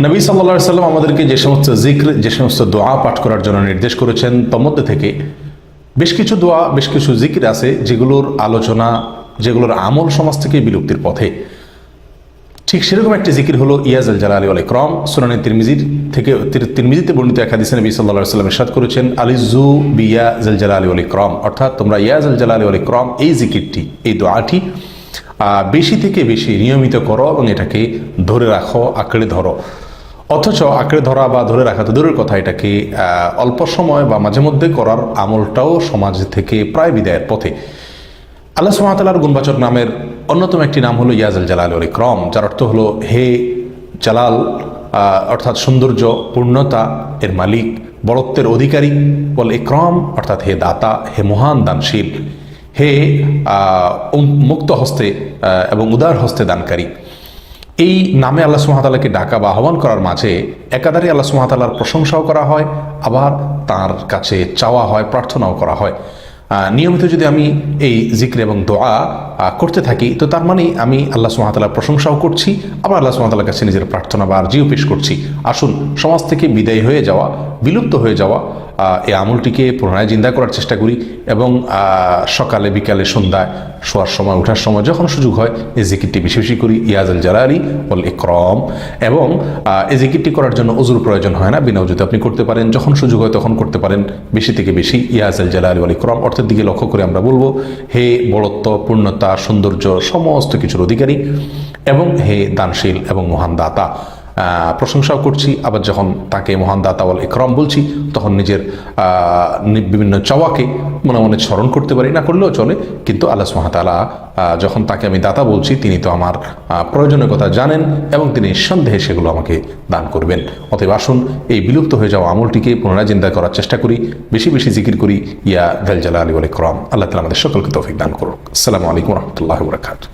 নবী সাল্লাল্লাহু আলাইহি সাল্লাম আমাদেরকে যে সমস্ত জিক্র, যে সমস্ত দোয়া পাঠ করার জন্য নির্দেশ করেছেন, তার মধ্যে থেকে বেশ কিছু দোয়া, বেশ কিছু জিকির আছে যেগুলোর আলোচনা, যেগুলোর আমল সমাজ থেকে বিলুপ্তির পথে। ঠিক সেরকম একটি জিকির হলো ইয়া যাল জালালি ওয়াল ইকরাম। সুনানে তিরমিজিতে বর্ণিত এক হাদিসে নবী সাল্লাল্লাহু আলাইহি সাল্লাম ইরশাদ করেছেন, আলিজু বিয়া যাল জালালি ওয়াল ইকরাম, অর্থাৎ তোমরা ইয়া যাল জালালি ওয়াল ইকরাম এই জিকিরটি, এই দোয়াটি বেশি থেকে বেশি নিয়মিত করো এবং এটাকে ধরে রাখো, আঁকড়ে ধরো। অথচ আঁকড়ে ধরা বা ধরে রাখা তো দূরের কথা, এটাকে অল্প সময় বা মাঝে মধ্যে করার আমলটাও সমাজ থেকে প্রায় বিদায়ের পথে। আল্লাহ সুবহানাহু ওয়া তাআলার গুণবাচক নামের অন্যতম একটি নাম হলো ইয়া যাল জালালি ওয়াল ইকরাম, যার অর্থ হলো হে জালাল, অর্থাৎ সৌন্দর্য, পূর্ণতা এর মালিক, বড়ত্বের অধিকারী, ওয়াল ইকরাম অর্থাৎ হে দাতা, হে মহান দানশীল, হে মুক্ত হস্তে এবং উদার হস্তে দানকারী। এই নামে আল্লাহ সুবহানাহু ওয়া তাআলাকে ডাকা বা আহ্বান করার মাঝে একাধারে আল্লাহ সুবহানাহু ওয়া তাআলার প্রশংসাও করা হয়, আবার তার কাছে চাওয়া হয়, প্রার্থনাও করা হয়। নিয়মিত যদি আমি এই জিক্র এবং দোয়া করতে থাকি, তো তার মানে আমি আল্লাহ সুবহানাহু ওয়া তাআলার প্রশংসাও করছি, আবার আল্লাহ সুবহানাহু ওয়া তাআলার কাছে নিজের প্রার্থনা বা আরজিও পেশ করছি। আসুন সমাজ থেকে বিদায় হয়ে যাওয়া, বিলুপ্ত হয়ে যাওয়া এই আমলটিকে পুনরায় জিন্দা করার চেষ্টা করি এবং সকালে, বিকালে, সন্ধ্যায়, শোয়ার সময়, ওঠার সময়, যখন সুযোগ হয় এই জিকিরটি বেশি বেশি করি, ইয়া যাল জালালি ওয়াল ইকরাম। এবং এই জিকিরটি করার জন্য ওযুর প্রয়োজন হয় না, বিনা ওযুতে আপনি করতে পারেন, যখন সুযোগ হয় তখন করতে পারেন। বেশি থেকে বেশি ইয়া যাল জালালি ওয়াল ইকরাম অর্থের দিকে লক্ষ্য করে আমরা বলবো, হে বড়ত্ব, পূর্ণতা, সৌন্দর্য সমস্ত কিছুর অধিকারী এবং হে দানশীল এবং মহান দাতা। প্রশংসাও করছি, আবার যখন তাকে মহান দাতা ওয়াল ইকরাম বলছি, তখন নিজের বিভিন্ন চাওয়াকে মনে মনে স্মরণ করতে পারি, না করলেও চলে, কিন্তু আল্লাহ সুবহানাহু ওয়া তাআলা যখন তাকে আমি দাতা বলছি, তিনি তো আমার প্রয়োজনীয় কথা জানেন এবং তিনি নিঃসন্দেহে সেগুলো আমাকে দান করবেন। অতএব আসুন এই বিলুপ্ত হয়ে যাওয়া আমলটিকে পুনরায় জিন্দা করার চেষ্টা করি, বেশি বেশি জিকির করি ইয়া যাল জালালি ওয়াল ইকরাম। আল্লাহ তাআলা আমাদের সকলকে তৌফিক দান করুন। আসসালামু আলাইকুম ওয়া রাহমাতুল্লাহি ওয়া বারাকাতুহু।